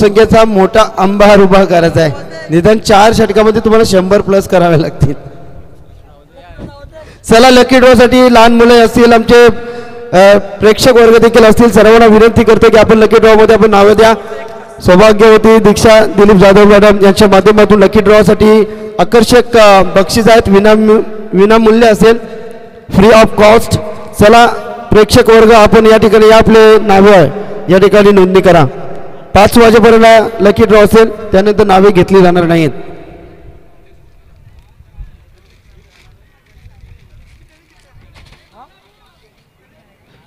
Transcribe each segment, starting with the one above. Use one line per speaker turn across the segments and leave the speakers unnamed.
धावसंख्येचा मोठा अंबार उभा करायचा आहे. निदान 4 षटकामध्ये तुम्हाला 100+ करावे लागतील. चला लकी ड्रॉ साठी लहान मुलं असतील, आमचे प्रेक्षक वर्ग देखील असतील, सर्वांना विनंती करतो की आपण लकी ड्रॉ मध्ये आपण नावे द्या. सौभाग्यवती दीक्षा दिलीप जाधव मॅडम यांच्या माध्यमातून लकी ड्रॉ साठी आकर्षक बक्षीस आहेत. विनामूल्य असेल, फ्री ऑफ कॉस्ट. चला प्रेक्षक वर्ग आपण या ठिकाणी आपले नावे या ठिकाणी नोंदणी करा. 5 वाजेपर्यंत लकी ड्रॉ असेल, त्यानंतर नावे घेतली जाणार नाहीत.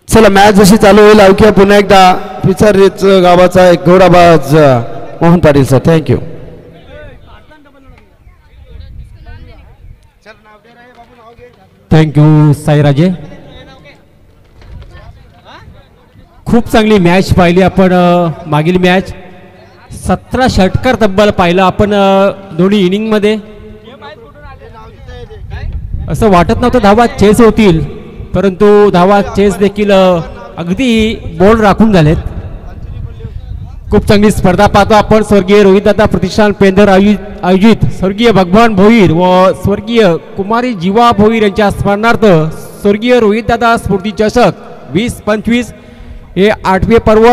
चला मॅच जशी चालू होईल ऐकूया पुन्हा एकदा पिचरेच गावाचा एक घोडाबाज Mohan Patil sir. Thank you.
Thank you Sairaje. खूप चांगली मॅच पाहिली आपण. मागील मॅच 17 षटकार तब्बल पाहिलं आपण दोन्ही इनिंगमध्ये. असं वाटत नव्हतं धावा चेस होतील, परंतु धावा चेस देखील अगदी बोल्ड राखून झालेत. खूप चांगली स्पर्धा पाहतो आपण. स्वर्गीय रोहितदादा प्रतिष्ठान पेंधर आयोजित स्वर्गीय भगवान भोईर व स्वर्गीय कुमारी जीवा भोईर यांच्या स्मरणार्थ स्वर्गीय रोहितदादा स्फूर्ती चषक 2025 हे 8वे पर्व.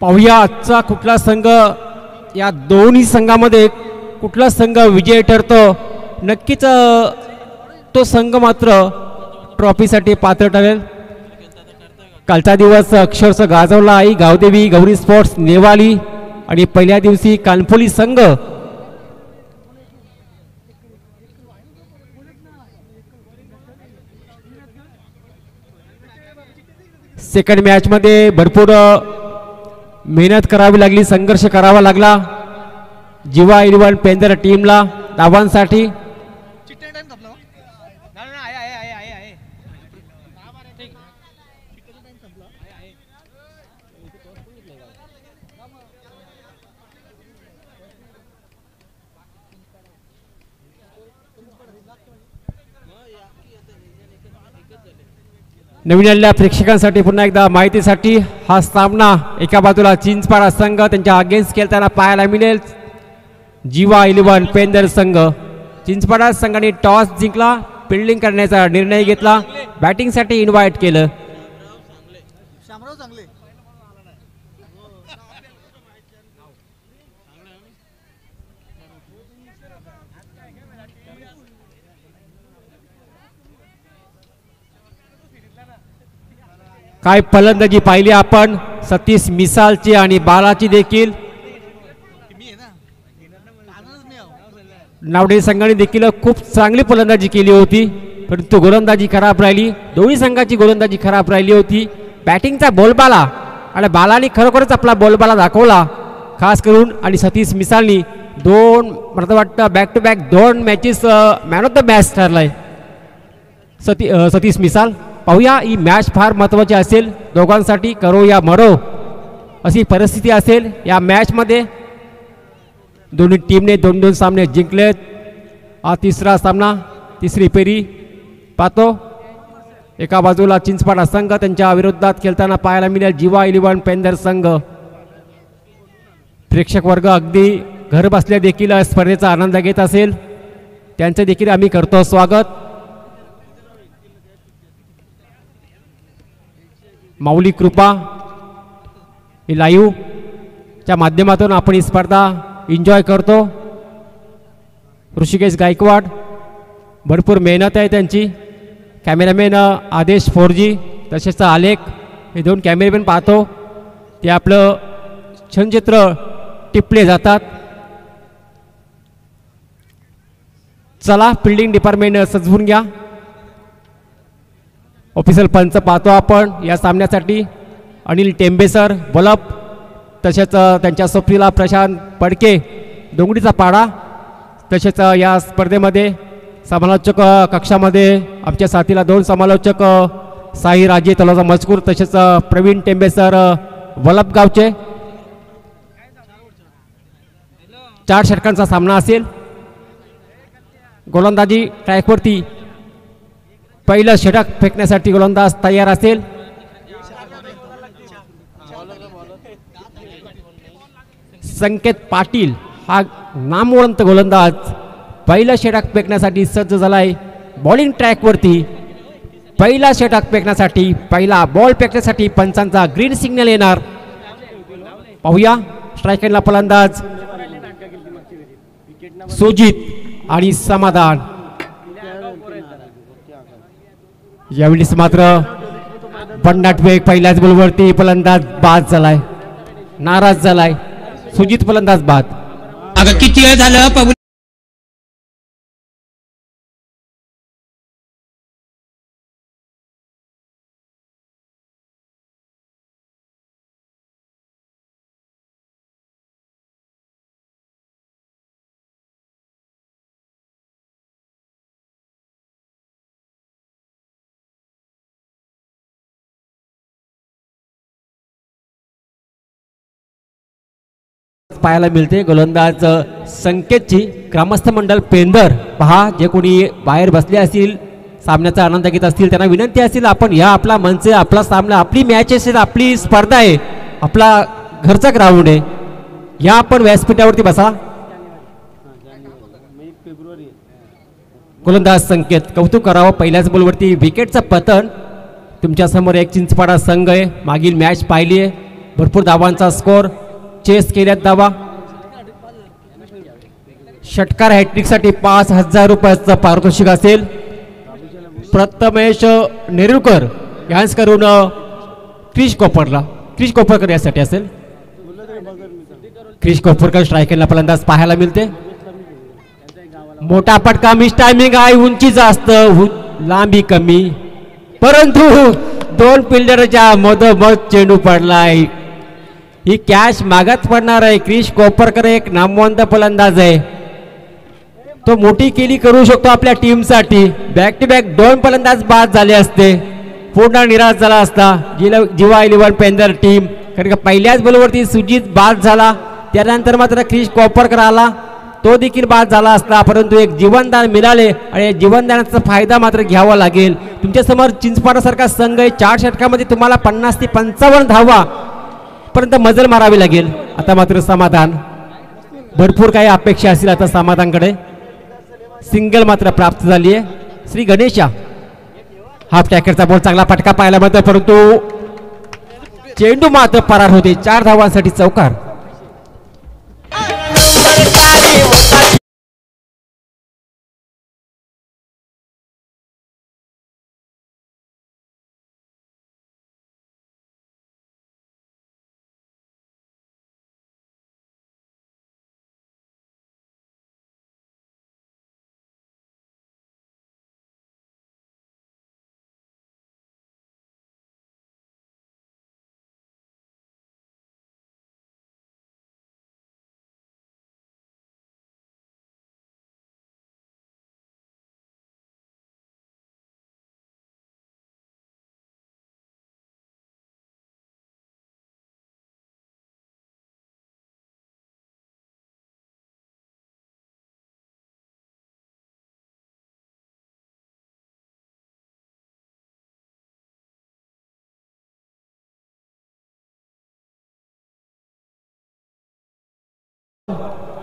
पाहूया आजचा कुठला संघ, या दोन्ही संघामध्ये कुठला संघ विजयी ठरतो. नक्कीच तो संघ मात्र ट्रॉफीसाठी पात्र ठरेल. कालचा दिवस अक्षरशः गाजवला आई गावदेवी गौरी स्पोर्ट्स नेवाली आणि पहिल्या दिवशी कानफोली संघ सेकंड मॅच मध्ये भरपूर मेहनत करावी लागली, संघर्ष करावा लागला जीवा 11 पेंधर टीमला धावांसाठी. नवीन आलेल्या प्रेक्षकांसाठी पुन्हा एकदा माहितीसाठी हा सामना एका बाजूला चिंचपाडा संघ त्यांच्या अगेन्स्ट खेळताना पाहायला मिळेल. जीवा 11 पेंधर संघ. चिंचपाडा संघाने टॉस जिंकला, फिल्डिंग करण्याचा निर्णय घेतला, बॅटिंगसाठी इन्व्हाइट केलं. काय फलंदाजी पाहिली आपण सतीश मिसालची आणि बालाची देखील. नावडे संघाने देखील खूप चांगली फलंदाजी केली होती, परंतु गोलंदाजी खराब राहिली. दोन्ही संघाची गोलंदाजी खराब राहिली होती. बॅटिंगचा बोलबाला आणि बालाने खरोखरच आपला बोलबाला दाखवला खास करून. आणि सतीश मिसालनी मला वाटतं back to back 2 matches man of the match ठरलाय सतीश मिसाल. पाहूया ही मॅच फार महत्त्वाची असेल दोघांसाठी. करो या मरो अशी परिस्थिती असेल या मॅचमध्ये. दोन्ही टीमने 2-2 सामने जिंकलेत. हा तिसरा सामना, तिसरी फेरी पाहतो. एका बाजूला चिंचपाडा संघ त्यांच्या विरोधात खेळताना पाहायला मिळेल जीवा 11 पेंधर संघ. प्रेक्षक वर्ग अगदी घर बसल्या देखील स्पर्धेचा आनंद घेत असेल, त्यांचे देखील आम्ही करतो स्वागत. माऊली कृपा ही लाईव्हच्या माध्यमातून आपण ही स्पर्धा एन्जॉय करतो. ऋषिकेश गायकवाड भरपूर मेहनत आहे त्यांची. कॅमेरामॅन आदेश 4G तसेच आलेख हे 2 कॅमेरामॅन पाहतो ते आपलं छायाचित्र टिपले जातात. चला फिल्डिंग डिपार्टमेंट सजवून घ्या. ऑफिशियल पंच पाहतो आपण या सामन्यासाठी. अनिल टेंबे सर बलप, तसेच त्यांच्या सोबतीला प्रशांत पडके डोंगरीचा पाडा. तसेच या स्पर्धेमध्ये समालोचक कक्षामध्ये आमच्या साथीला 2 समालोचक साई राजे तलावचा मजकूर, तसेच प्रवीण टेंबे सर वलपगावचे. 4 षटकांचा सामना असेल. गोलंदाजी ट्रॅकवरती पहिलं षटक फेकण्यासाठी गोलंदाज तयार असेल. संकेत पाटील हा नामवंत गोलंदाज पहिला षटक फेकण्यासाठी सज्ज झालाय. बॉलिंग ट्रॅकवरती पहिला षटक फेकण्यासाठी, पहिला बॉल फेकण्यासाठी पंचांचा ग्रीन सिग्नल येणार. पाहूया स्ट्रायकरला फलंदाज सुजित आणि समाधान. यावेळेस मात्र भन्नाट वेग पहिल्याच बॉलवरती फलंदाज बाद झालाय, नाराज झालाय. सुजित फलंदाज बाद.
अगं किती वेळ झालं
पाहायला मिळते. गोलंदाज संकेतची ग्रामस्थ मंडळ पेंदर पहा, जे कोणी बाहेर बसले असतील सामन्याचा आनंद घेत असतील त्यांना विनंती असेल, आपण या आपला मंच, आपला सामना, आपली मॅच असेल, आपली स्पर्धा आहे, आपला घरचा ग्राउंड आहे, या आपण व्यासपीठावरती बसा. गोलंदाज संकेत कौतुक करावं, पहिल्याच बॉलवरती विकेटचं पतन. तुमच्या समोर एक चिंचपाडा संघ आहे, मागील मॅच पाहिली आहे, भरपूर धावांचा स्कोर, चेस केल्यात धावा. षटकार हॅट्रिकसाठी 5,000 रुपयाचं पारितोषिक असेल. प्रथमेश नेरुरकर यांस करून क्रिश कोपरकर यासाठी असेल. क्रिश कोपरकर स्ट्रायकरला फलंदाज पाहायला मिळते. मोठा फटका, मिस टायमिंग आहे, उंची जास्त, लांबी कमी, परंतु दोन फिल्डरच्या मधोमध चेंडू पडलाय. ही कॅच मागत पडणार आहे. क्रिश कोपरकर एक नामवंत फलंदाज आहे, तो मोठी केली करू शकतो आपल्या टीमसाठी. बॅक टू बॅक 2 फलंदाज बाद झाले असते, पूर्ण निराश झाला असता जीवा 11 पेंदर टीम. कारण का पहिल्याच बॉलवरती सुजित बाद झाला, त्यानंतर मात्र क्रिश कोपरकर आला, तो देखील बाद झाला असता, परंतु एक जीवनदान मिळाले आणि जीवनदानाचा फायदा मात्र घ्यावा लागेल. तुमच्यासमोर चिंचपाडासारखा संघ आहे, 4 षटकामध्ये तुम्हाला 50 ते 55 धावा पर्यंत मजल मारावी लागेल. आता मात्र समाधान, भरपूर काही अपेक्षा असतील आता समाधानकडे. सिंगल मात्र प्राप्त झाली आहे. श्री गणेशा हाफ टॅकरचा बॉल, चांगला फटका पाहायला मिळतो, परंतु चेंडू मात्र परार होते. 4 धावांसाठी चौकार.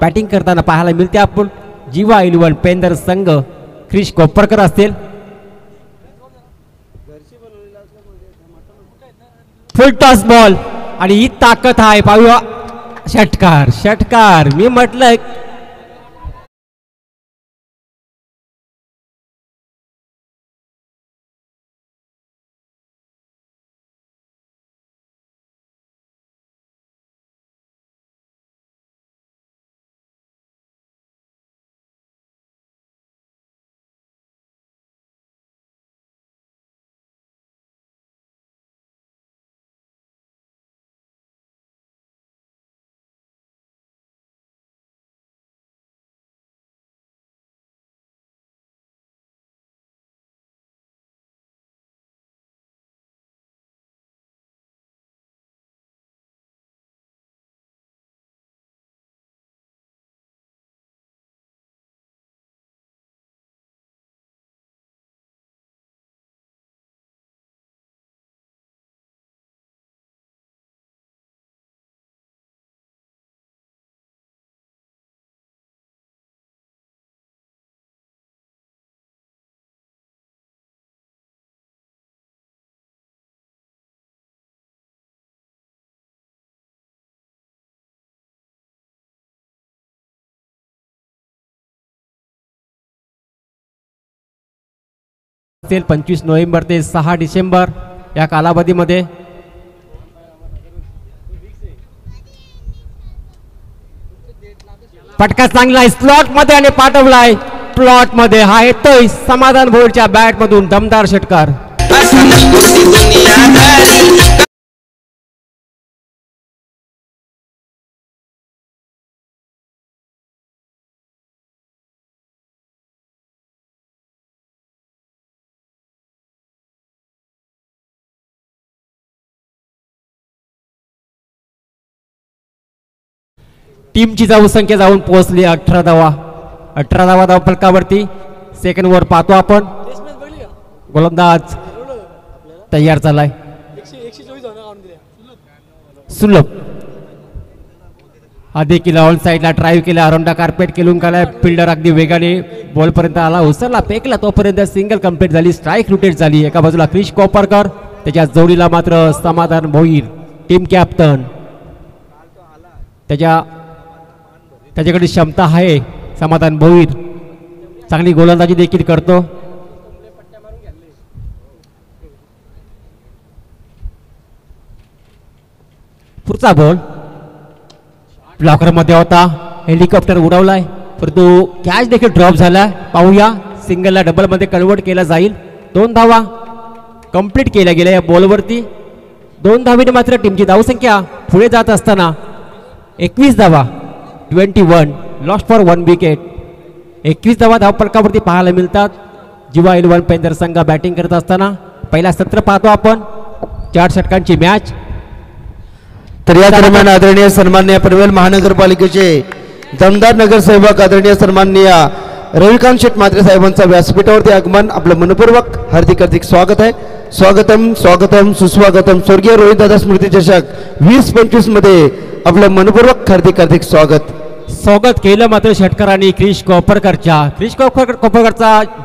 बॅटिंग करताना पाहायला मिळते आपण जीवा 11 पेंदर संघ, क्रिश कोपरकर असतील. फुल टॉस बॉल आणि ही ताकद आहे. पाहूया षटकार मी म्हटलं असेल 25 नोव्हेंबर ते 6 डिसेंबर या कालावधीमध्ये. फटका चांगला आहे स्लॉट मध्ये आणि पाठवलाय प्लॉट मध्ये. हा येतोय समाधान भोईरच्या बॅट मधून दमदार षटकार. टीमची धावसंख्या जाऊन पोहोचली 18 धावा. 18 धावा धावफलकावरती. सेकंड वर पाहतो आपण. गोलंदाज तयार झालाय सुलभ. हा देखील ऑन साईडला ड्राईव्ह केला. अरोंडा कार्पेट केलून कालाय. फिल्डर अगदी वेगाने बॉल पर्यंत आला. उसरला फेकला तोपर्यंत सिंगल कंप्लीट झाली. स्ट्राईक रोटेट झाली. एका बाजूला क्रिश कोपरकर त्याच्या जोडीला मात्र समाधान भोईर टीम कॅप्टन. त्याच्याकडे क्षमता आहे समाधान भोईर. चांगली गोलंदाजी देखील करतो. पुढचा बॉल ब्लॉकर मध्ये होता. हेलिकॉप्टर उडवलाय परंतु कॅच देखील ड्रॉप झाला. पाहूया सिंगलला डबल मध्ये कन्वर्ट केला जाईल. 2 धावा कंप्लीट केल्या गेल्या या बॉलवरती. 2 धावीने मात्र टीमची धावसंख्या पुढे जात असताना 21 धावा 21 लॉस्ट फॉर 1 विकेट. 21 धावा धावफलकावरती पाहायला मिळतात. जीवा इलेव्हन पेंदर संघ बॅटिंग करत असताना पहिला सत्र पाहतो आपण. 4 षटकांची मॅच.
तर या दरम्यान आदरणीय सन्माननीय पनवेल महानगरपालिकेचे दमदार नगरसेवक आदरणीय सन्माननीय रविकांत शेठ म्हात्रे साहेबांचं व्यासपीठावरती आगमन. आपलं मनपूर्वक हार्दिक हार्दिक स्वागत आहे. स्वागतम स्वागतम सुस्वागतम. स्वर्गीय रोहितदादा स्मृती चषक 2025 मध्ये आपलं मनपूर्वक हार्दिक हार्दिक स्वागत.
स्वागत केलं मात्र षटकारांनी क्रिश कोपरकरचा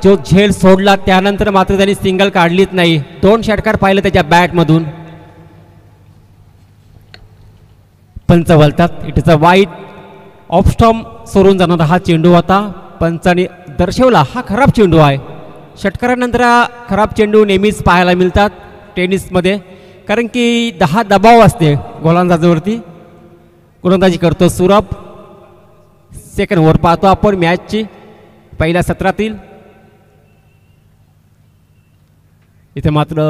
जो झेल सोडला त्यानंतर मात्र त्यांनी सिंगल काढलीच नाही. 2 षटकार पाहिलं त्याच्या बॅटमधून. पंच बोलतात इट इज अ वाईट ऑफ स्टॉम्प सोडून जाणारा हा चेंडू होता. पंचाने दर्शवला हा खराब चेंडू आहे. षटकारानंतर खराब चेंडू नेहमीच पाहायला मिळतात टेनिसमध्ये, कारण की 10 दबाव असते गोलंदाजावरती. गोलंदाजी करतो सुरभ. सेकंड ओव्हर पाहतो आपण मॅचची पहिल्या सत्रातील. इथे मात्र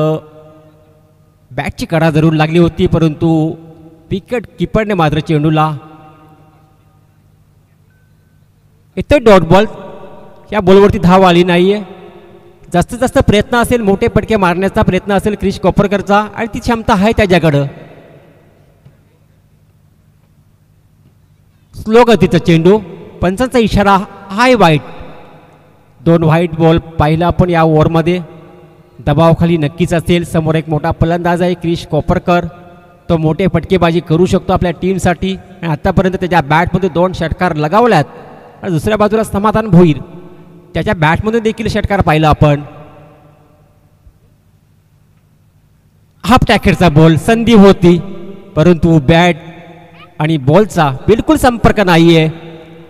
बॅटची कडा जरूर लागली होती परंतु विकेट किपरने मात्र चेंडूला इथे डॉट बॉल. या बॉलवरती धाव आली नाहीये. जास्तीत जास्त प्रयत्न असेल मोठे पटके मारण्याचा प्रयत्न असेल क्रिश कोपरकरचा आणि ती क्षमता आहे त्याच्याकडं. स्लो गतीचा चेंडू. पंचांचा इशारा हाय वाईट. 2 व्हाईट बॉल पाहिला आपण या ओव्हरमध्ये. दबावाखाली नक्कीच असेल. समोर एक मोठा फलंदाज आहे क्रिश कोपरकर. तो मोठे फटकेबाजी करू शकतो आपल्या टीमसाठी आणि आतापर्यंत त्याच्या बॅटमध्ये 2 षटकार लगावल्यात. आणि दुसऱ्या बाजूला समाधान भोईर त्याच्या बॅटमधून देखील षटकार पाहिला आपण. हाफ टॅकेटचा बॉल संधी होती परंतु बॅट आणि बॉलचा बिलकुल संपर्क नाहीये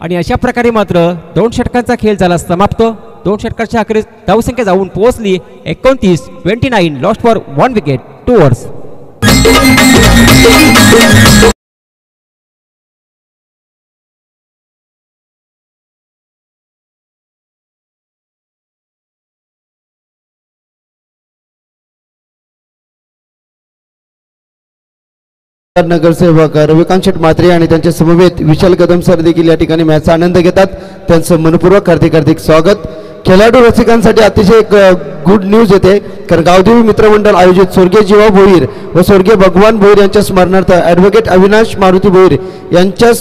आणि अशा प्रकारे मात्र 2 षटकांचा खेळ झाला समाप्त. 2 षटकांच्या अखेरीस धावसंख्या जाऊन पोहोचली 29 लॉस्ट फॉर 1 विकेट 2 ओव्हर्स.
नगरसेवक रविकांत शेठ म्हात्रे आणि त्यांच्या समवेत विशाल कदम सर देखील या ठिकाणी मॅचचा आनंद घेतात. त्यांचं मनपूर्वक हार्दिक हार्दिक स्वागत. खेळाडू रसिकांसाठी अतिशय एक गुड न्यूज येते, कारण गावदेवी मित्रमंडळ आयोजित स्वर्गीय जीवा भोईर व स्वर्गीय भगवान भोईर यांच्या स्मरणार्थ ॲडव्होकेट अविनाश मारुती भोईर यांच्या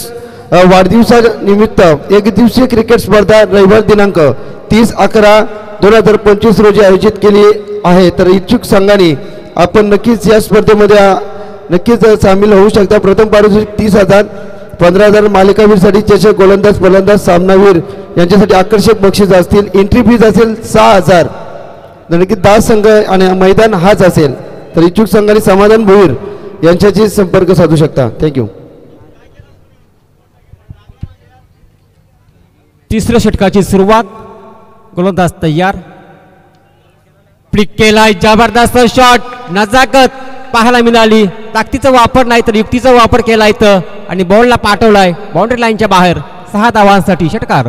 वाढदिवसानिमित्त 1 दिवसीय क्रिकेट स्पर्धा रविवार दिनांक 30/11/2025 रोजी आयोजित केली आहे. तर इच्छुक संघाने आपण नक्कीच या स्पर्धेमध्ये नक्कीच सामील होऊ शकता. प्रथम पारितोषिक 30,000, 15,000 मालिकावीरसाठी चषक, गोलंदाज फलंदाज सामनावीर यांच्यासाठी आकर्षक बक्षीस असतील. एंट्री फीज असेल 6,000. नक्की 10 संघ आणि मैदान हाच असेल. तर इच्छुक संघाने समाधान भोईर यांच्याशी संपर्क साधू शकता. थँक्यू.
तिसऱ्या षटकाची सुरुवात. गोलंदाज तयार. फ्लिक केलाय, जबरदस्त शॉट, नजाकत पाहायला मिळाली. ताकदीचा वापर नाही तर युक्तीचा वापर केला इथं आणि बॉलला पाठवलाय बाउंड्री लाईनच्या बाहेर. 6 धावांसाठी षटकार.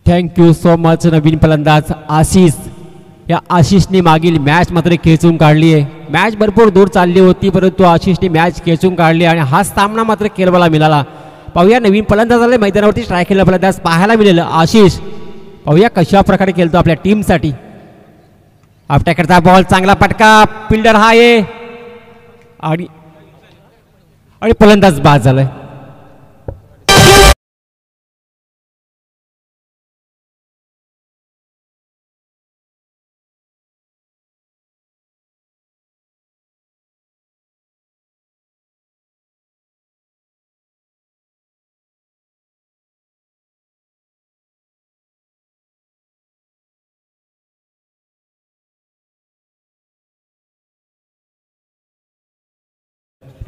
थँक्यू सो मच नवीन फलंदाज आशिष. या आशिषने मागील मॅच मात्र खेचून काढली आहे. मॅच भरपूर दूर चालली होती परंतु आशिषने मॅच खेचून काढली आणि हा सामना मात्र केरळला मिळाला. पाहूया नवीन फलंदाजाला मैदानावरती स्ट्राईक केलेला फलंदाज पाहायला मिळेल आशिष. पाहूया कशा प्रकारे खेळतो आपल्या टीमसाठी. आपट्याकडचा बॉल, चांगला पटका, फिल्डर हा आहे आणि फलंदाज बाद झालाय.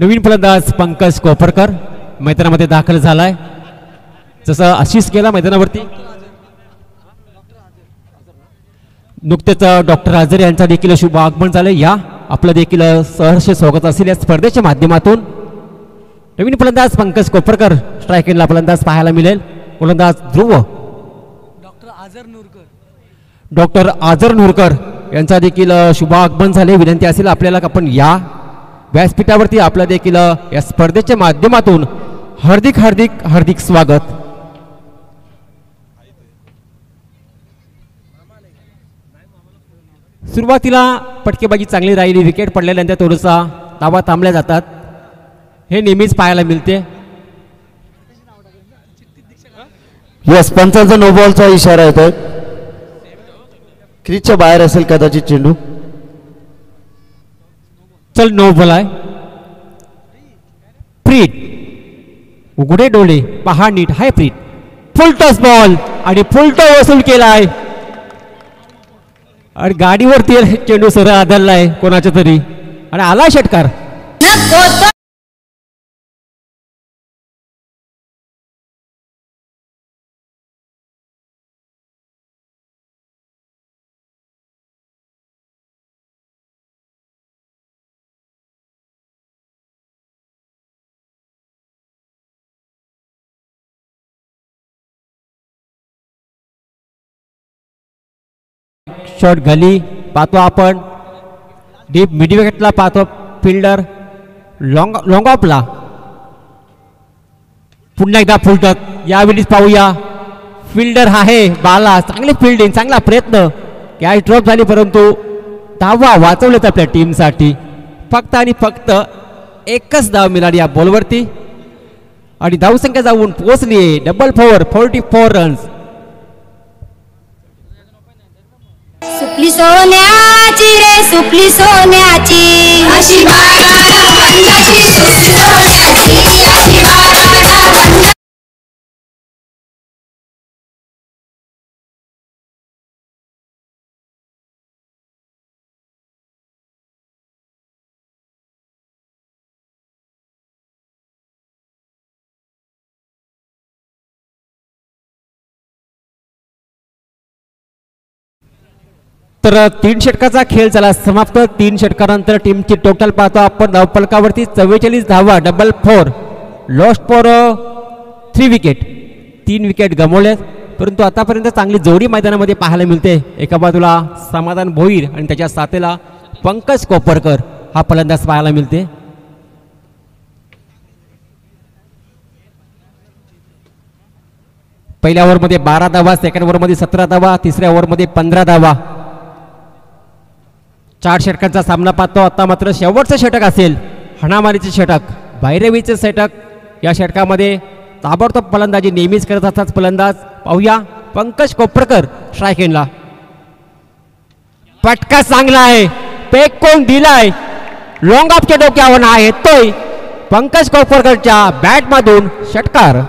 नवीन फलंदाज पंकज कोपरकर मैदानामध्ये दाखल झालाय. जसं आशिष केला मैदानावरती नुकतेच डॉक्टर आझर यांचा देखील शुभ आगमन झालंय. या आपलं देखील सहर्ष स्वागत असेल या स्पर्धेच्या माध्यमातून. नवीन फलंदाज पंकज कोपरकर, स्ट्रायकिंगला फलंदाज पाहायला मिळेल फलंदाज ध्रुव. डॉक्टर आझर नूरकर यांचा देखील शुभ आगमन झाले. विनंती असेल आपल्याला आपण या व्यासपीठावरती आपलं देखील या स्पर्धेच्या माध्यमातून हार्दिक हार्दिक हार्दिक स्वागत. सुरुवातीला पटकेबाजी चांगली राहिली, विकेट पडल्यानंतर थोडासा धावा थांबल्या जातात, हे नेहमीच पाहायला मिळते.
यस, पंचांचा नो बॉलचा इशारा येतोय. क्रीजच्या बाहेर असेल कदाचित चेंडू.
चल नो बॉल आहे. प्रीत उघडे डोळे पहा नीट, हाय प्रीत. फुल टॉस बॉल आणि फुल टॉस वसूल केलाय आणि गाडीवरती चेंडू सरळ आदळलाय कोणाच्या तरी आणि आला षटकार. शॉट घाली पाहतो आपण, डीप मिड विकेटला पाहतो फिल्डर लॉंग ऑफला. पुन्हा एकदा फुलटत, यावेळीच पाहूया फिल्डर आहे बाला. चांगली फिल्डिंग, चांगला प्रयत्न. कॅच ड्रॉप झाली परंतु धावा वाचवलेत आपल्या टीमसाठी. फक्त आणि फक्त एकच धाव मिळाली या बॉलवरती आणि धावसंख्या जाऊन पोहोचली आहे डबल 44 रन्स.
सुपली सोन्याची रे सुपली सोन्याची अशी बाळा
तर 3 षटकाचा खेळ झाला समाप्त. 3 षटकानंतर टीमची टोटल पाहतो आपण धावफलकावरती 44 धावा, double 4, lost for 3 wicket. 3 wicket गमावल्यात, परंतु आतापर्यंत चांगली जोडी मैदानामध्ये पाहायला मिळते. एका बाजूला समाधान भोईर आणि त्याच्या साथीला पंकज कोपरकर हा फलंदाज पाहायला मिळते. पहिल्या ओव्हरमध्ये 12 धावा, सेकंड ओव्हरमध्ये 17 धावा, तिसऱ्या ओव्हरमध्ये 15 धावा. 4 षटकांचा सामना पाहतो. आता मात्र शेवटचं षटक असेल, हाणामारीचे षटक, भैरवीचे षटक. या षटकामध्ये ताबडतोब फलंदाजी नेहमीच करत असतात फलंदाज. पाहूया पंकज कोपरकर स्ट्राईक एंडला. फटका चांगला आहे, पेक कोण दिलाय, लॉंग ऑफच्या डोक्यावर हा येतोय पंकज कोपरकरच्या बॅटमधून षटकार.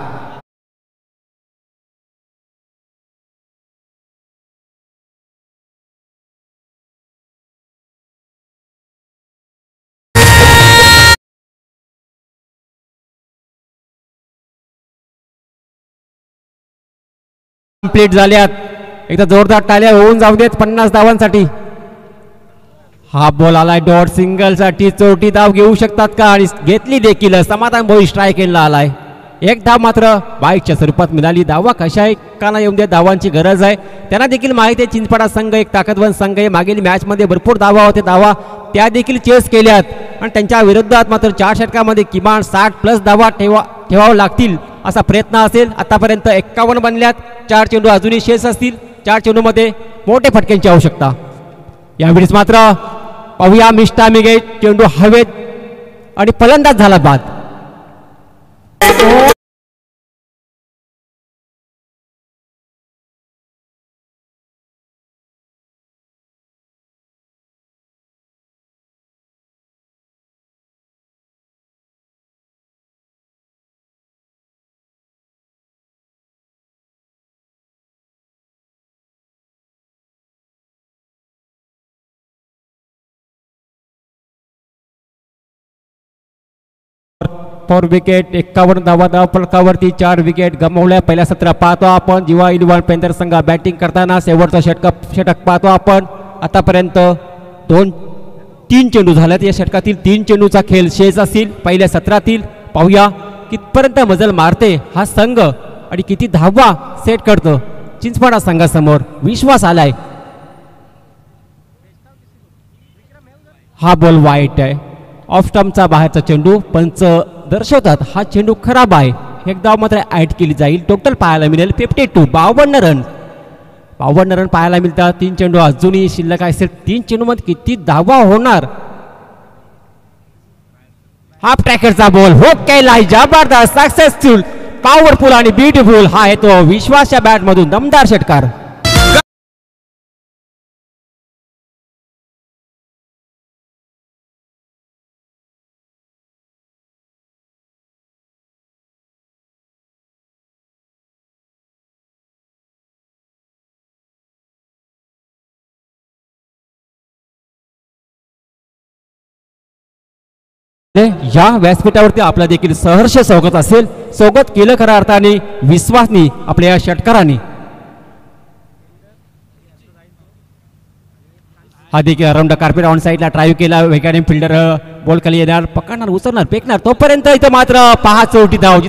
कंप्लीट झाल्यात. एकदा जोरदार टाळ्या होऊन जाऊ देत 50 धावांसाठी. हा बॉल आलाय डॉट सिंगल साठी. चोटी धाव घेऊ शकतात का, आणि घेतली देखील. समाधान भोई स्ट्राईक एंडला आलाय. एक धाव मात्र बाईकच्या स्वरूपात मिळाली. धावा कशा आहे का नाही येऊन द्या, धावांची गरज आहे. त्यांना देखील माहिती आहे चिंचपाडा संघ एक ताकदवान संघ आहे. मागील मॅचमध्ये भरपूर धावा होते, धावा त्या देखील चेस केल्यात, आणि त्यांच्या विरोधात मात्र 4 षटकामध्ये किमान 60+ धावा ठेवावं लागतील असा प्रयत्न असेल. आतापर्यंत 51 बनल्यात. 4 चेंडू अजूनही शेष असतील. 4 चेंडूमध्ये मोठे फटक्यांची आवश्यकता. यावेळेस मात्र पाहूया मिस्टा मिगे चेंडू हवेत आणि फलंदाज झाला बाद. For wicket. 51 धावा धावफलकावरती. 4 विकेट गमावल्या. पहिल्या सत्र पाहतो आपण. जिवा इलेव्हन पेंथर संघ बॅटिंग करताना शेवटचा षटक पाहतो आपण. आतापर्यंत 3 चेंडू झाल्यात. या षटकातील 3 चेंडूचा खेळ शेष असतील पहिल्या सत्रातील. पाहूया कितपर्यंत मजल मारते हा संघ आणि किती धावा सेट करतो चिंचपाडा संघासमोर. विश्वास आलाय. हा बॉल वाईट आहे, ऑफ स्टंपचा बाहेरचा चेंडू. पंच दर्शवतात हा चेंडू खराब आहे. एक धाव मात्र ऍड केली जाईल. टोटल पाहायला मिळेल 52, 52 रन. 52 रन पाहायला मिळतात. 3 चेंडू अजूनही शिल्लक असेल. 3 चेंडू मध्ये किती धावा होणार. हाफ ट्रॅकरचा बॉल हो केलाय, जबरदस्त, सक्सेसफुल, पॉवरफुल आणि ब्युटिफुल. हा येतो विश्वासच्या बॅट मधून दमदार षटकार. या व्यासपीठावरती आपला देखील सहर्ष स्वागत असेल. स्वागत केलं खऱ्या अर्थाने विश्वासनी आपल्या या षटकाराने. हा देखील अराउंड कार्पेट ऑन साईडला ड्राईव्ह केला. वेगाने फिल्डर बॉल खाली येणार, पकडणार, उचलणार, फेकणार. तोपर्यंत इथं मात्र 5 चौटी धाव.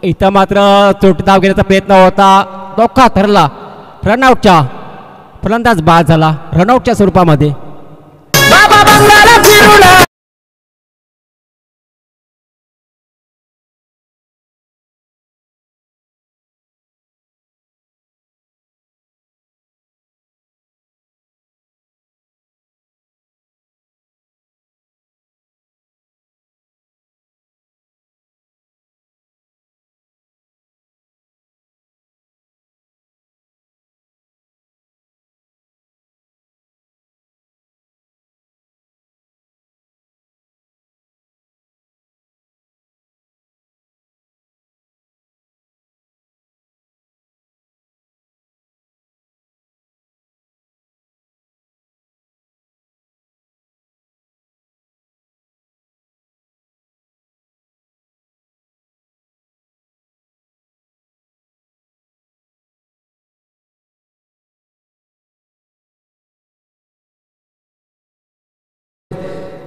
इथं मात्र चौटी धाव घेण्याचा प्रयत्न होता, धोका ठरला. रनआउटच्या फलंदाज बाद झाला रनआउटच्या स्वरूपामध्ये.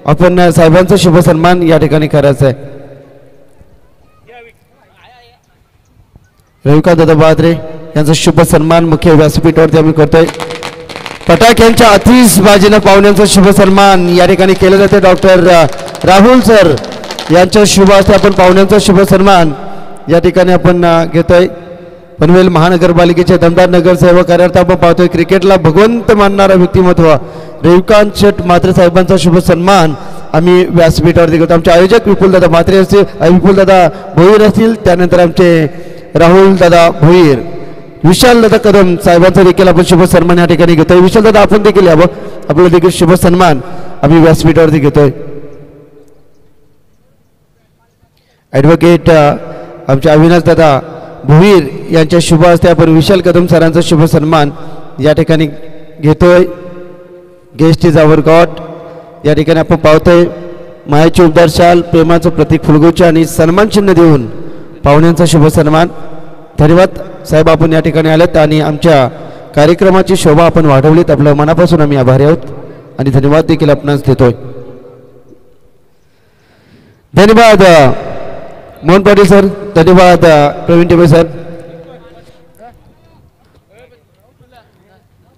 आपण साहेबांचा शुभ सन्मान या ठिकाणी करायचा आहे. रविकांत दादा बहादरे यांचा शुभ सन्मान मुख्य व्यासपीठावरती आम्ही करतोय. फटाक्यांच्या आतिषबाजीनं पाहुण्यांचा शुभ सन्मान या ठिकाणी केलं जाते. डॉक्टर राहुल सर यांच्या शुभ हस्ते आपण पाहुण्यांचा शुभ सन्मान या ठिकाणी आपण घेतोय. पनवेल महानगरपालिकेचे दमदार नगरसेवक कार्यार्थ आपण पाहतोय. क्रिकेटला भगवंत मानणारा व्यक्तिमत्व रविकांत शेठ म्हात्रे साहेबांचा शुभ सन्मान आम्ही व्यासपीठावरती करतो. आमचे आयोजक विपुलदादा म्हात्रे असतील, विपुलदादा भोईर असतील, त्यानंतर आमचे राहुल दादा भोईर, विशाल दादा कदम साहेबांचा देखील आपण शुभ सन्मान या ठिकाणी घेतोय. विशाल दादा आपण देखील यावं, आपलं देखील शुभ सन्मान आम्ही व्यासपीठावरती घेतोय. ॲडव्होकेट आमचे अविनाश दादा भोईर यांच्या शुभ हस्ते आपण विशाल कदम सरांचा शुभ सन्मान या ठिकाणी घेतोय. गेस्ट इज आवर गॉड या ठिकाणी आपण पाहतोय. मायाची उबदार शाल, प्रेमाचं प्रतीक फुलगुच्छ आणि सन्मान चिन्ह देऊन पाहुण्यांचा शुभ सन्मान. धन्यवाद साहेब, आपण या ठिकाणी आलेत आणि आमच्या कार्यक्रमाची शोभा आपण वाढवलीत. आपल्या मनापासून आम्ही आभारी आहोत आणि धन्यवाद देखील आपणास देतोय. धन्यवाद मोहन पाटील सर, धन्यवाद प्रवीण टेबे सर,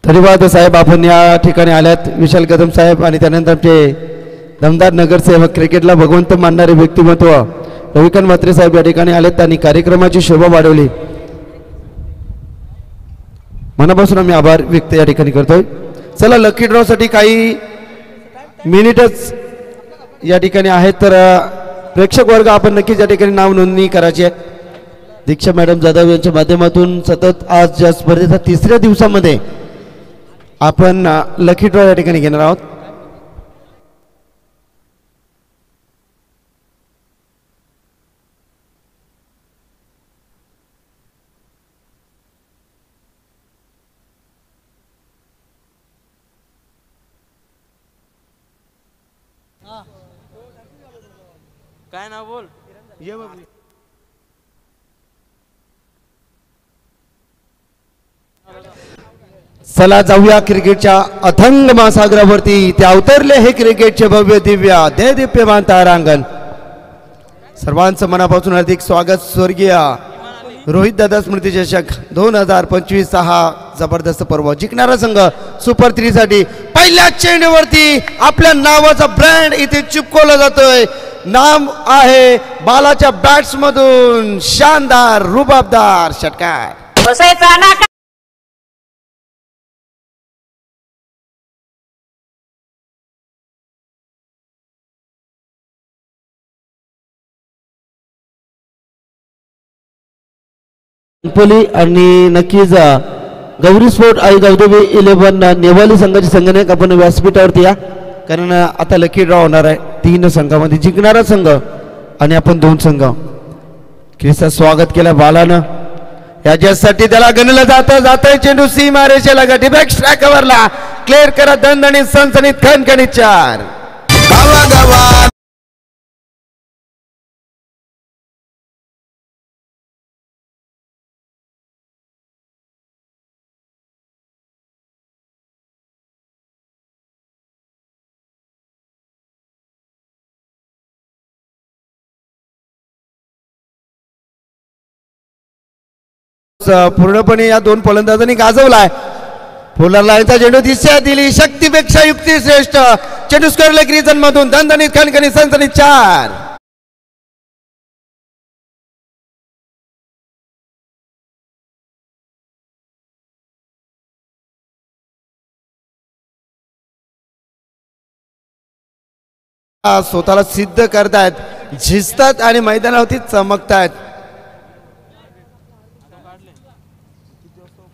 धन्यवाद साहेब आपण या ठिकाणी आल्यात. विशाल कदम साहेब आणि त्यानंतर आमचे दमदार नगरसेवक, क्रिकेटला भगवंत मानणारे व्यक्तिमत्व रविकांत म्हात्रे साहेब या ठिकाणी आलेत आणि कार्यक्रमाची शोभा वाढवली. मनापासून आम्ही आभार व्यक्त या ठिकाणी करतोय. चला लकी ड्रॉ साठी काही मिनिटच या ठिकाणी आहेत, तर प्रेक्षक वर्ग आपण नक्कीच या ठिकाणी नाव नोंदणी करायची आहे. दीक्षा मॅडम जाधव यांच्या माध्यमातून सतत आज या स्पर्धेच्या तिसऱ्या दिवसामध्ये आपण लकी ड्रॉ या ठिकाणी घेणार आहोत.
काय नाव बोल.
चला जाऊया क्रिकेटच्या अथंग महासागरावरती. ते अवतरले हे क्रिकेटचे भव्य दिव्य देदीप्यमान तारांगण. सर्वांचं मनापासून हार्दिक स्वागत. स्वर्गीय रोहित दादा स्मृती चषक 2025 हा जबरदस्त पर्व. जिंकणारा संघ सुपर 3 साठी पहिल्या चेंडूवरती आपल्या नावाचा ब्रँड इथे चिपकवला जातोय. नाम आहे बालाच्या बॅट्स मधून शानदार रुबाबदार षटकार. आणि नक्कीच गौरी स्पोर्ट आई गौदेवी 11 नेवाली संघाचे संघटक आपण व्यासपीठावरती या, कारण आता लकी ड्रॉ होणार आहे. 3 संघामध्ये जिंकणारा संघ आणि आपण 2 संघ. क्रिसचं स्वागत केलं बालानं. याच्यासाठी त्याला गणलं जातंय चेंडू सीमा रेषेला गटी बॅक स्ट्रायकवरला क्लिअर करा. दणदणीत सनसनीत खणखणीत 4. पूर्णपणे या 2 फलंदाजांनी गाजवलाय. फुलर लाईनचा चेंडू दिशा दिली. शक्तीपेक्षा युक्ती श्रेष्ठ. चेंडू स्क्वेअर लेग रिजन मधून दणदणीत खणखणीत सनसनीत 4. स्वतःला सिद्ध करतायत, झिजतात आणि मैदानावरती चमकतायत.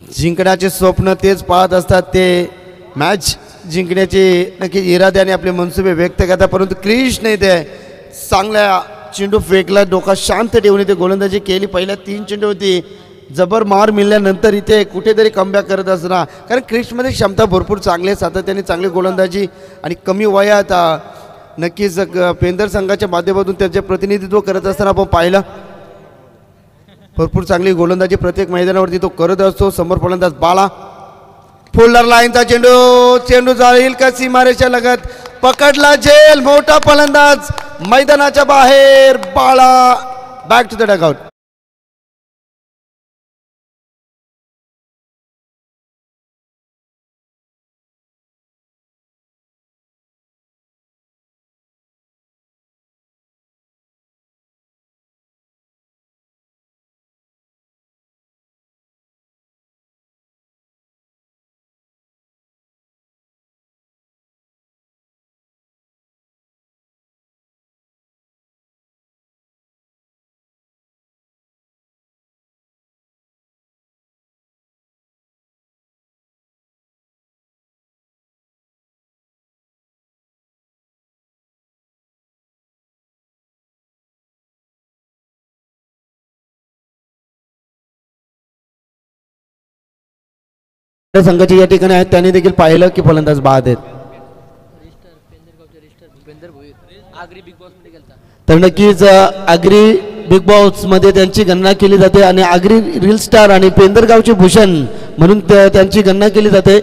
जिंकण्याचे स्वप्न तेच पाहत असतात. ते मॅच जिंकण्याचे नक्की इराद्याने आपले मनसुबे व्यक्त करतात, परंतु क्रिश नाही. ते चांगल्या चेंडू फेकला, डोका शांत ठेवून इथे गोलंदाजी केली. पहिल्या 3 चेंडू होती, जबर मार मिळाल्यानंतर इथे कुठेतरी कमबॅक करत असणार, कारण क्रिशमध्ये क्षमता भरपूर चांगली आहे. सातत्याने चांगली गोलंदाजी आणि कमी वयात नक्कीच पेंदर संघाच्या माध्यमातून त्याचे प्रतिनिधित्व करत असताना आपण पाहिलं. भरपूर चांगली गोलंदाजी प्रत्येक मैदानावरती तो करत असतो. समोर फलंदाज बाला. फुलर लाईनचा चेंडू जाईल का सीमारेषा लगत. पकडला जेल. मोठा फलंदाज मैदानाच्या बाहेर. बाळा बॅक टू द डगआउट. संघाची या ठिकाणी आहेत त्यांनी देखील पाहिलं की फलंदाज बाद आहेत. तर नक्कीच आगरी बिग बॉस मध्ये त्यांची गणना केली जाते आणि आगरी रील स्टार आणि पेंदरगावचे भूषण म्हणून त्यांची गणना केली जाते.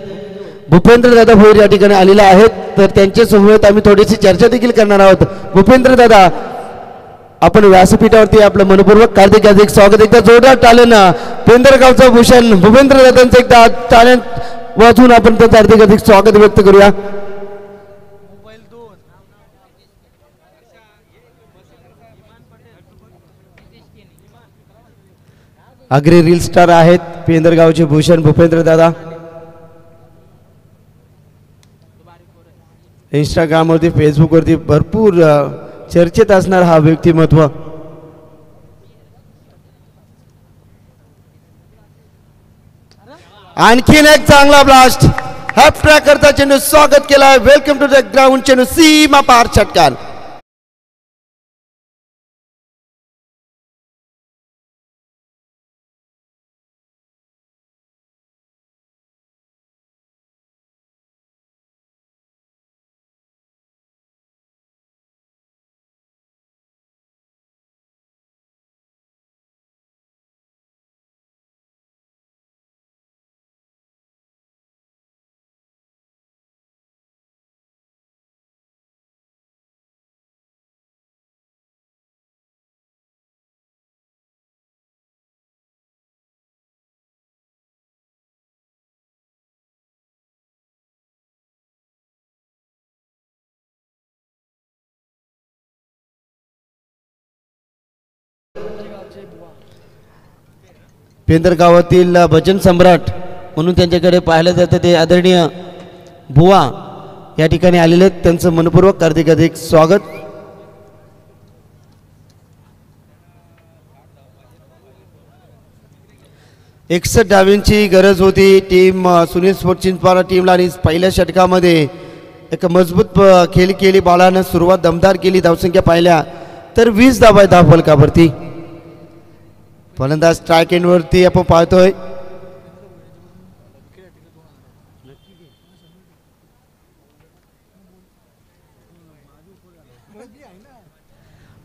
भूपेंद्र दादा भोईर या ठिकाणी आलेले आहेत. तर त्यांच्या समवेत आम्ही थोडीशी चर्चा देखील करणार आहोत. भूपेंद्र दादा, आपण व्यासपीठावरती आपलं मनपूर्वक हार्दिक स्वागत. एकदा जोरदार टाळ्यानं पेंदरगावचा भूषण भूपेंद्र दादांचं एकदा टाळ्या वाजवून आपण त्याचं हार्दिक स्वागत व्यक्त करूया. आगरी रील स्टार आहेत पेंदरगावचे भूषण भूपेंद्र दादा. इंस्टाग्रामवरती फेसबुकवरती भरपूर चर्चेत असणार हा व्यक्तिमत्व. आणखीन एक चांगला ब्लास्ट. हॅप ट्रॅकरचा चेंडू स्वागत केला. Welcome to the ground. चेंडू सीमा पार षटकार. पेंदरगावातील भजन सम्राट म्हणून त्यांच्याकडे पाहिलं जातं ते आदरणीय बुवा या ठिकाणी आलेले आहेत. त्यांचं मनपूर्वक हार्दिक स्वागत. एकसष्ट डावींची गरज होती टीम सुनील स्पोर्ट्स चिंचपाडा टीमला आणि पहिल्या षटकामध्ये एक मजबूत खेळी केली. बाळानं सुरुवात दमदार केली. धावसंख्या पाहिल्या तर 20 धावा धाव फलकावरती. फलंदाज स्ट्राईक एंडवरती आपण पाहतोय.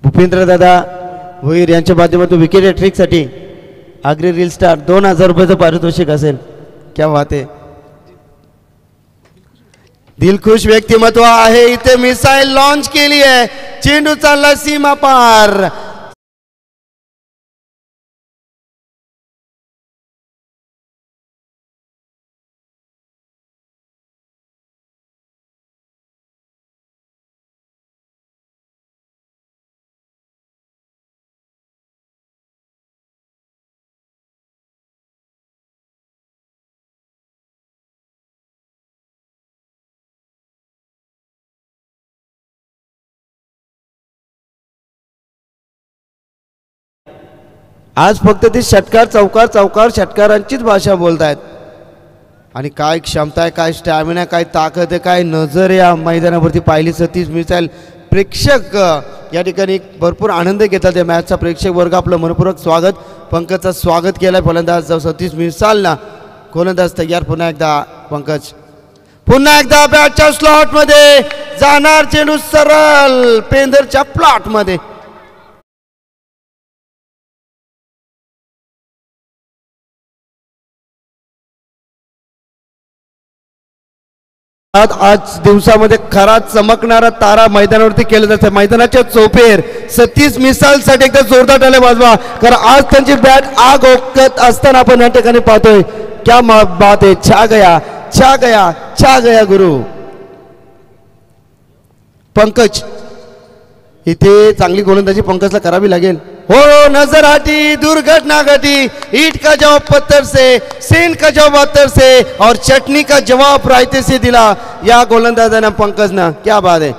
भूपेंद्र दादा भोईर यांच्या माध्यमातून विकेट हॅट्रिकसाठी आगरी रील स्टार 2000 रुपयाचं पारितोषिक असेल. क्या बात आहे. दिलखुश व्यक्तिमत्व आहे. इथे मिसाईल लॉन्च केली आहे. चेंडू चालला सीमा पार. आज फक्त ते षटकार चौकार षटकारांचीच भाषा बोलतायत. आणि काय क्षमता आहे, काय स्टॅमिना, काय ताकद आहे, काय नजर या मैदानावरती पाहिली. सतीश मिसाईल प्रेक्षक या ठिकाणी भरपूर आनंद घेतात. या मॅचचा प्रेक्षक वर्ग आपलं मनपूर्वक स्वागत. पंकजचं स्वागत केलंय फलंदाज सतीश मिसालना. गोलंदाज तयार. पुन्हा एकदा पंकज पुन्हा एकदा बॅटच्या स्लॉटमध्ये जाणार. चेंडू सरळ पेंदरच्या प्लॉटमध्ये. आज दिवसामध्ये खरा चमकणारा तारा मैदानावरती केलं जातं. मैदानाच्या चौफेर सतीश मिसालसाठी एकदा जोरदार टाळ्या वाजवा, कारण आज त्यांची बॅट आग ओकत असताना आपण या ठिकाणी पाहतोय. क्या बात आहे, छा गया छा गया छा गया गुरु. पंकज इथे चांगली गोलंदाजी पंकजला करावी लागेल. हो नजर हटी, दुर्घटना घटी, ईट का जवाब पत्थर से, सेंट का जवाब पत्थर से और चटनी का जवाब रायते से दिला या गोलंदाजांना पंकजना. क्या बात आहे.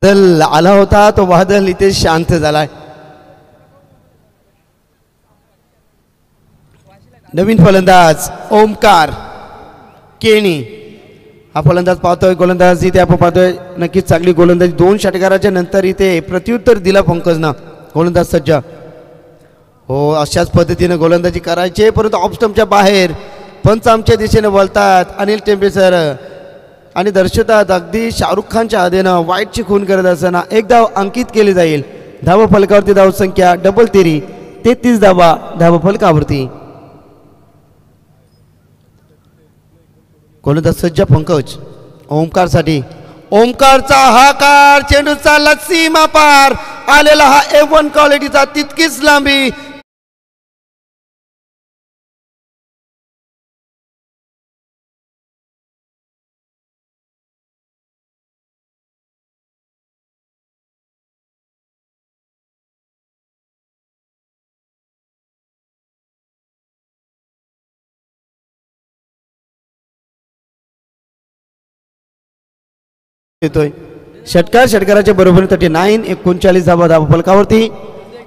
वादल आला होता, तो वादल इथे शांत झालाय. नवीन फलंदाज ओमकार केणी हा फलंदाज पाहतोय. गोलंदाज इथे आपण पाहतोय नक्कीच चांगली गोलंदाजी. 2 षटकाराच्या नंतर इथे प्रत्युत्तर दिला पंकजना. गोलंदाज सज्ज. हो अशाच पद्धतीने गोलंदाजी करायचे, परंतु ऑफस्टंपच्या बाहेर पंच आमच्या दिशेने बोलतात. अनिल टेंबे सर आणि दर्शवतात अगदी शाहरुख खानच्या आधीनं वाईटची खून करत असताना एक धाव अंकित केली जाईल. धाव फलकावरती धाव संख्या डबल तेरी 33 धावा धाव फलकावरती. गोलंदाज सज्ज पंकज ओमकारसाठी. ओमकारचा हाकार, चेंडूचा सीमा पार आलेला हा F1 क्वालिटीचा तितकीच लांबी. येतोय षटकाराच्या बरोबरी 39 39 धावा धाव फलकावरती.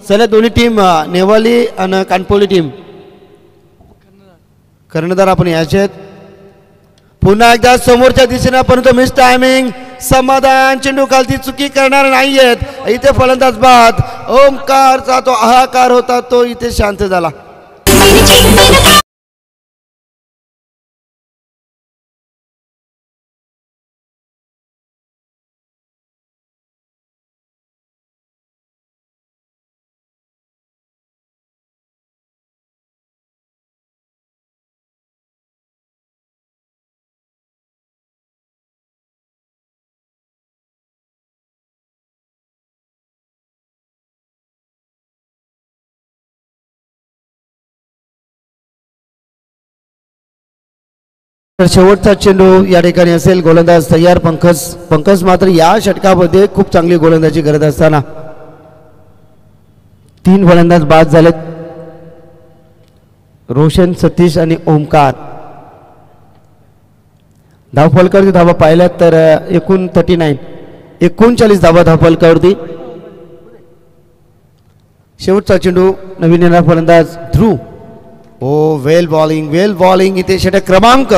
सलग दोन्ही टीम नेवाली आणि कानपोली टीम कर्णधार आपण याचे पुन्हा एकदा समोरच्या दिशेने, परंतु मिस टायमिंग. समाधान चेंडू खालती चुकी करणार नाहीयेत इथे फलंदाज बाद. ओमकारचा तो हाहाकार होता तो इथे शांत झाला. शेवटचा चेंडू या ठिकाणी असेल. गोलंदाज तयार पंकज मात्र या षटकामध्ये खूप चांगली गोलंदाजी करत असताना 3 फलंदाज बाद झालेत. रोशन, सतीश आणि ओमकार. धावफलकावरती धावा पाहिल्यात तर एकूण 39 धावा धावफलकावरती. शेवटचा चेंडू नवीन येणारा फलंदाज ध्रुव. ओ वेल बॉलिंग इथे षटक क्रमांक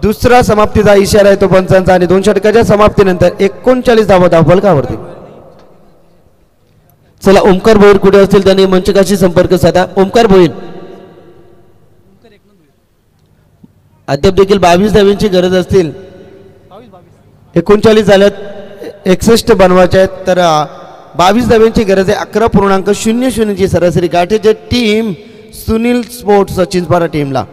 दुसरा समाप्तीचा इशारा आहे तो पंचांचा. आणि 2 षटकाच्या समाप्तीनंतर 39 धावा धावफलकावरती. चला ओमकार भोईर कुठे असतील त्यांनी मंचकाशी संपर्क साधा. ओमकार भोईर अद्याप देखील 22 धावांची गरज असतील. 39 झाल्यात, 61 बनवायचे आहेत तर 22 धावांची गरज आहे. 11.00 ची सरासरी गाठीचे टीम सुनील स्पोर्ट्स सचिन पारा टीमला.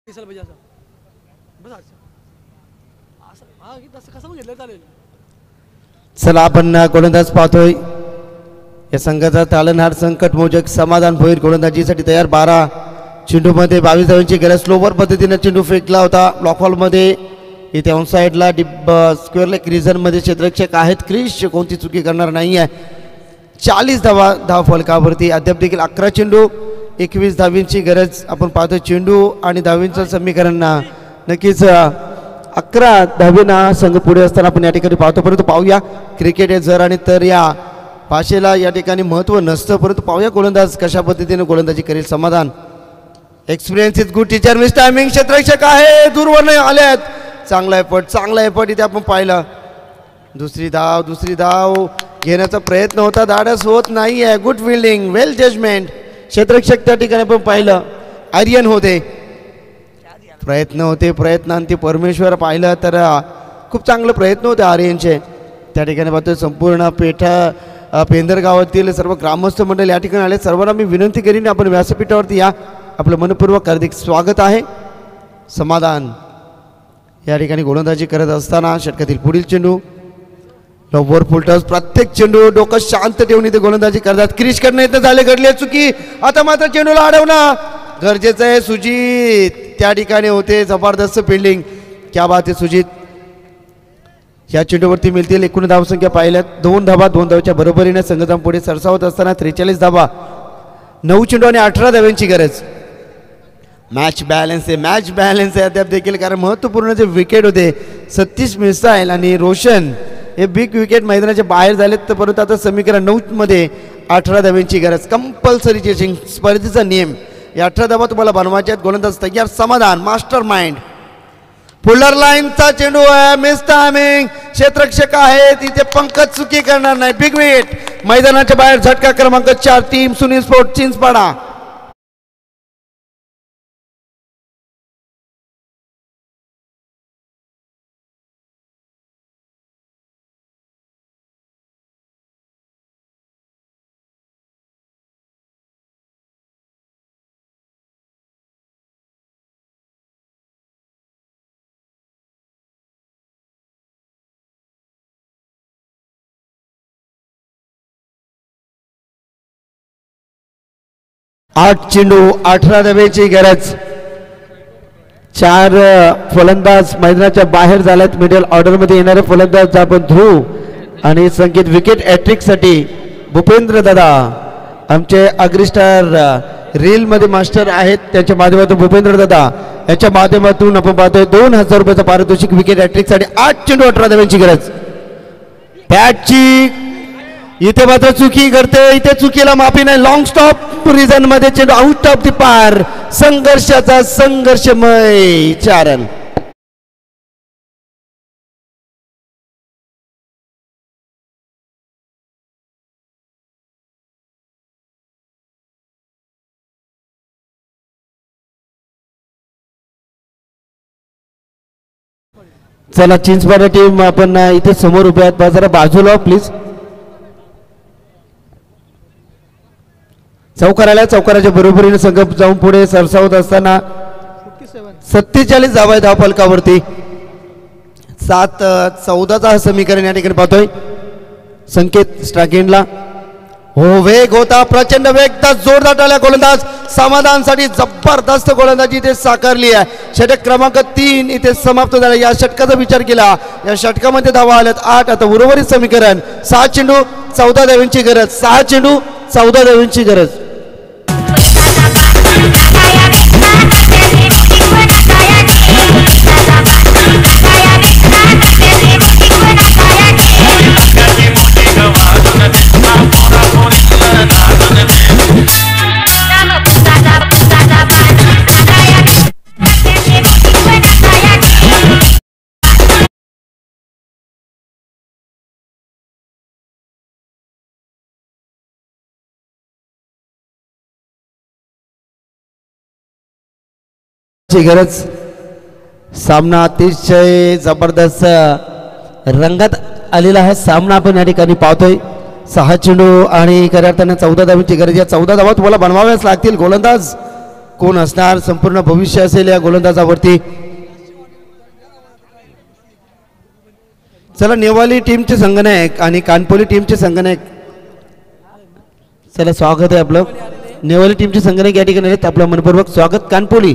चला आपण गोलंदाज पाहतोय या संघाचा तालनहार संकटमोचक समाधान भोईर गोलंदाजीसाठी तयार 12 चेंडूमध्ये 22 धावांची गरज स्लोवर पद्धतीने चेंडू फेकला होता ब्लॉक हॉलमध्ये इथे ऑन साईडला स्क्वेअर लेग रिझनमध्ये क्षेत्ररक्षक आहेत क्रिश कोणती चुकी करणार नाही आहे 40 धाव फलकावरती अद्याप देखील 11 चेंडू 21 धावींची गरज आपण पाहतो चेंडू आणि धावींचं समीकरण नक्कीच 11 धावींना संघ पुढे असताना आपण या ठिकाणी पाहतो परंतु पाहूया क्रिकेट हे जर आणि तर या भाषेला या ठिकाणी महत्त्व नसतं परंतु पाहूया गोलंदाज कशा पद्धतीने गोलंदाजी करेल Samadhan experience is good teacher miss timing क्षेत्ररक्षक आहे दूरवर आले आहेत चांगला एफर्ट इथे आपण पाहिलं दुसरी धाव घेण्याचा प्रयत्न होता धाडस होत नाही आहे गुड फिल्डिंग वेल जजमेंट क्षेत्ररक्षक त्या ठिकाणी आपण पाहिलं आर्यन होते प्रयत्नांती परमेश्वर पाहिलं तर खूप चांगले प्रयत्न होते आर्यनचे त्या ठिकाणी पाहतोय संपूर्ण पेंदर गावातील सर्व ग्रामस्थ मंडळ या ठिकाणी आले सर्वांना मी विनंती करीन आपण व्यासपीठावरती या आपलं मनपूर्वक हार्दिक स्वागत आहे समाधान या ठिकाणी गोलंदाजी करत असताना षटकातील पुढील चेंडू लवकर फुलटॉस प्रत्येक चेंडू डोकं शांत ठेवून इथे गोलंदाजी करतात क्रिश करणं इथं झाले घडली चुकी आता मात्र चेंडूला अडवणं गरजेचं आहे सुजित त्या ठिकाणी होते जबरदस्त फिल्डिंग क्या बात आहे सुजित या चेंडूवरती मिळतील एकूण धावसंख्या पाहिल्यात 2 धावाच्या बरोबरीने संघाचा पुढे सरसावत असताना 43 धावा 9 चेंडू आणि 18 धाव्यांची गरज मॅच बॅलन्स आहे अद्याप देखील कारण महत्त्वपूर्ण जे विकेट होते 36 मिसाईल आणि रोशन हे बिग विकेट मैदानाच्या बाहेर झालेत तर परंतु आता समीकरण 9 मध्ये 18 धाव्यांची गरज कंपल्सरी चेसिंग स्पर्धेचा नियम या 18 धावा तुम्हाला बनवायच्या आहेत गोलंदाज तयार समाधान मास्टर माइंड फुल्लर लाईनचा चेंडू आहे मिस टायमिंग क्षेत्ररक्षक आहे तिथे पंकज चुकी करणार नाही बिग विकेट मैदानाच्या बाहेर झटका क्रमांक 4 टीम सुनील स्पोर्ट चिंचपाडा आठ चेंडू 18 धाव्यांची गरज 4 फलंदाज मैदानाच्या बाहेर झाल्यात मिडल ऑर्डर मध्ये येणारे फलंदाज आपण ध्रुव आणि संकेत विकेट हॅट्रिक साठी भूपेंद्र दादा आमचे अग्रिस्टार रील मध्ये मास्टर आहेत त्यांच्या माध्यमातून भूपेंद्र दादा याच्या माध्यमातून आपण पाहतोय 2000 रुपयाचा पारितोषिक विकेट हॅट्रिक साठी 8 चेंडू 18 धाव्यांची गरज बॅटची इथे मात्र चुकी करते इथे चुकीला माफी नाही लॉंग स्टॉप रिझन मध्ये चेंडू आउट ऑफ द पार संघर्षाचा संघर्षमय 4 रन चला चिंचपाडा टीम आपण इथे समोर उभे आहेत जरा बाजूला प्लीज चौकाराच्या बरोबरीने संघ जाऊन पुढे सरसावत असताना 47 धावा आहे धावफलकावरती 7-14चा हा समीकरण या ठिकाणी पाहतोय संकेत स्ट्राकेंडला हो वेग होता प्रचंड वेग जोरदार टाळ्या गोलंदाज समाधानसाठी जबरदस्त गोलंदाजी इथे साकारली आहे षटक क्रमांक 3 इथे समाप्त झाला या षटकाचा विचार केला या षटकामध्ये धावा आल्यात 8 आता उर्वरित समीकरण 6 चेंडू 14 धाव्यांची गरज 6 चेंडू 14 धाव्यांची गरज गरज सामना अतिशय जबरदस्त रंगात आलेला आहे सामना आपण या ठिकाणी पाहतोय 6 चेंडू आणि खऱ्या अर्थाने 14 धावांची गरज या 14 धावा तुम्हाला बनवाव्याच लागतील गोलंदाज कोण असणार, संपूर्ण भविष्य असेल या गोलंदाजावरती. चला नेवाली टीमचे संगणक आणि कानपोली टीमचे संगणक, चला स्वागत आहे आपलं. नेवाली टीमचे संगणक या ठिकाणी आहेत, आपलं मनपूर्वक स्वागत. कानपोली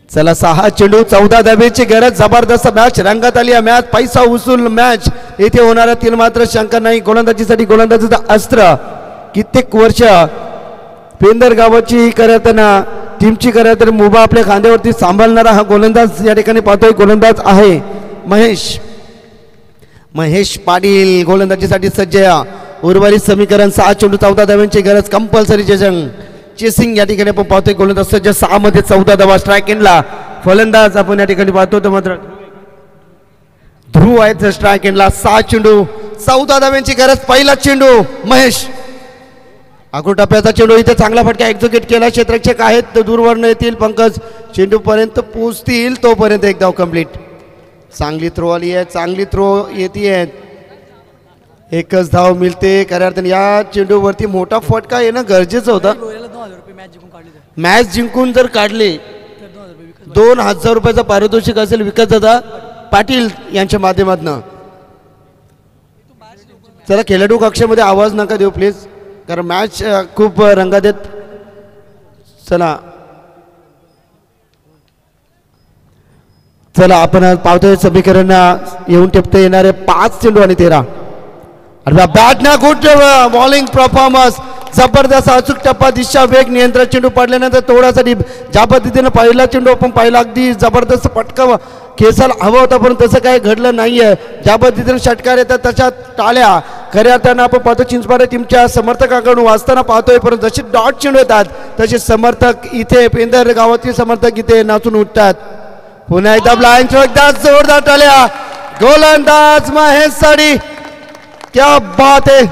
चला 6 चेंडू 14 धावेची गरज. जबरदस्त मॅच रंगात आली. मॅच पैसा वसूल मॅच येथे होणारा तीन मात्र शंका नाही. गोलंदाजीसाठी गोलंदाजीचं अस्त्र कित्येक वर्ष पेंदर गावाची करताना टीमची करताना मुभा आपल्या खांद्यावरती सांभाळणारा हा गोलंदाज या ठिकाणी पाहतोय. गोलंदाज आहे महेश पाटील. गोलंदाजीसाठी सज्ज. उर्वरित समीकरण 6 चेंडू 14 धाव्यांची गरज. कंपल्सरी चेसिंग या ठिकाणी आपण पाहतोय. गोलंदाज सज्ज. 6 मध्ये 14 धावा. स्ट्राईक एंडला फलंदाज आपण या ठिकाणी पाहतो तो मात्र ध्रुव आहेत स्ट्राईक एंडला. 6 चेंडू 14 धाव्यांची गरज. पहिला चेंडू महेश. अग्र टप्प्याचा चेंडू इथे चांगला फटका एक्झिक्यूट केला. क्षेत्ररक्षक आहेत दूरवरनं येतील. पंकज चेंडू पर्यंत पोहोचतील तोपर्यंत एक धाव कंप्लीट. चांगली थ्रो आली आहे. चांगली थ्रो येते. एकच धाव मिळते. खऱ्या अर्थाने या चेंडूवरती मोठा फटका येणं गरजेचं होतं. मॅच जिंकून जर काढले 2000 रुपयाचा पारितोषिक असेल विकास दादा पाटील यांच्या माध्यमातून. चला खेळाडू कक्षामध्ये आवाज नका देऊ प्लीज, कारण मॅच खूप रंगात आहेत. चला चला आपण पावतोय समीकरण येऊन टेपता येणारे 5 चेंडू आणि 13. बॅट ना गुड बॉलिंग परफॉर्मन्स. जबरदस्त अचूक टप्पा दिशा वेग नियंत्रण. चेंडू पडल्यानंतर थोडासाठी ज्या पद्धतीने पहिला चेंडू आपण पाहिला अगदी जबरदस्त फटका खेचायला हवा होता, पण तसं काही घडलं नाहीये. ज्या पद्धतीने षटकार येतात तशा टाळ्या खऱ्या अर्थानं आपण पाहतो चिंचपाडा टीमच्या समर्थकांकडून वाचताना पाहतोय. परंतु जसे डॉट चेंडू येतात तसे समर्थक इथे पेंदर गावातील समर्थक इथे नाचून उठतात. पुन्हा एकदा ब्लाइंड एकदा जोरदार टाळ्या. गोलंदाज महेश साडी. क्या बात आहे.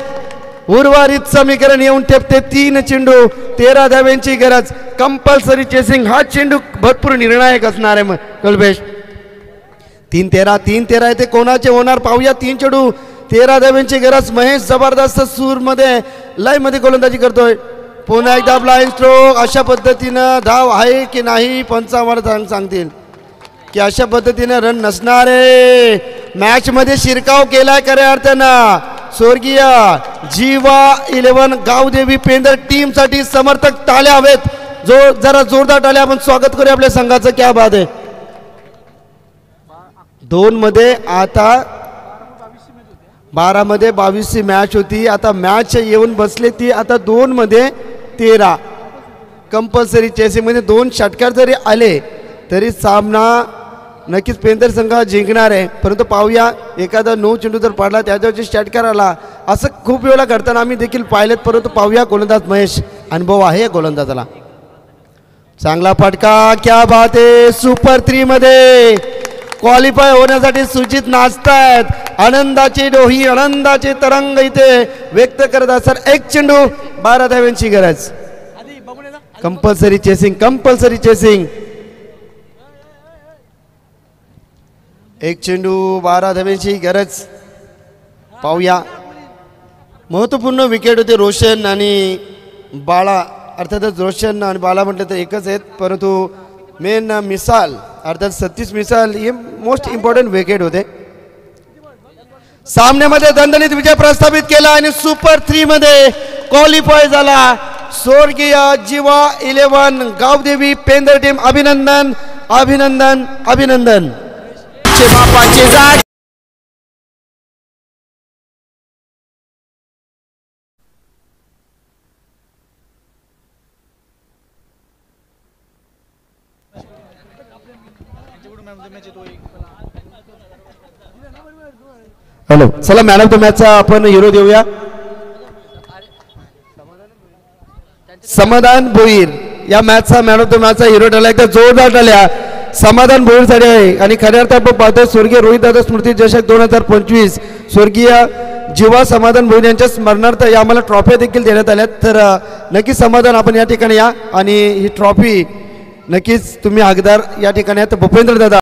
उर्वरित समीकरण येऊन टेपते. 3 चेंडू 13 धाव्यांची गरज. Compulsory chasing. हा चेंडू भरपूर निर्णायक असणार आहे कल्पेश. 3-13 आहे ते कोणाचे होणार पाहूया. 3 चेंडू 13 धाव्यांची गरज. महेश जबरदस्त सूरमध्ये लय मध्ये गोलंदाजी करतोय. पुन्हा एकदा ब्लाइंड स्ट्रोक. अशा पद्धतीनं धाव आहे की नाही पंचावर सांगतील की अशा पद्धतीने रन नसणार आहे. मॅच मध्ये शिरकाव केलाय खऱ्या अर्थानं. स्वर्गीय जीवा 11 गावदेवी पेंदर टीम साठी समर्थक टाळ्या हवेत. जरा जोरदार टाळ्या आपण स्वागत करूया आपल्या संघाचं. क्या बात आहे. 2 मध्ये आता 12 मध्ये 22 मॅच होती. आता मॅच येऊन बसले ती आता 2 मध्ये 13. कंपल्सरी चेसिंग मध्ये 2 षटकार जरी आले तरी सामना नक्कीच पेंदर संघ जिंकणार आहे. परंतु पाहूया एखादा 9 चेंडू जर पडला त्याच्यावरची षटकार आला असं खूप वेळा करताना आम्ही देखील पाहिलेत. परंतु पाहूया गोलंदाज महेश अनुभव आहे गोलंदाजाला. चांगला फटका. क्या बात आहे. सुपर 3 मध्ये क्वालिफाय होण्यासाठी सूचित नाचतायत. आनंदाची डोही आनंदाचे तरंग इथे व्यक्त करत असतात. 1 चेंडू 12 धाव्यांची गरज. Compulsory chasing. Compulsory chasing. 1 चेंडू 12 धाव्यांची गरज. पाहूया. महत्त्वपूर्ण विकेट होते रोशन आणि बाळा. अर्थातच रोशन आणि बाळा म्हटलं तर एकच आहेत, परंतु मेन मिसाल अर्थात 36 मिसाल हे मोस्ट इम्पॉर्टंट विकेट होते. सामन्यामध्ये दणदणीत विजय प्रस्थापित केला आणि सुपर 3 मध्ये क्वालिफाय झाला स्वर्गीय जीवा 11 गावदेवी पेंदर टीम. अभिनंदन अभिनंदन अभिनंदन. बापाची जाग. हॅलो चला मॅन ऑफ द मॅचचा आपण हिरो देऊया. समाधान भोईर या मॅचचा मॅन ऑफ द मॅचचा हिरो ठरला. एकदा जोरदार टाळ्या समाधान भोईरसाठी आहे. आणि खऱ्या अर्थ आपण पाहतो स्वर्गीय रोहितदादा स्मृती चषक 2025 स्वर्गीय जीवा समाधान भोईर यांच्या स्मरणार्थ या आम्हाला ट्रॉफ्या देखील देण्यात आल्यात. तर नक्कीच समाधान आपण या ठिकाणी या आणि ही ट्रॉफी नक्कीच तुम्ही हकदार या ठिकाणी आहेत. भूपेंद्र दादा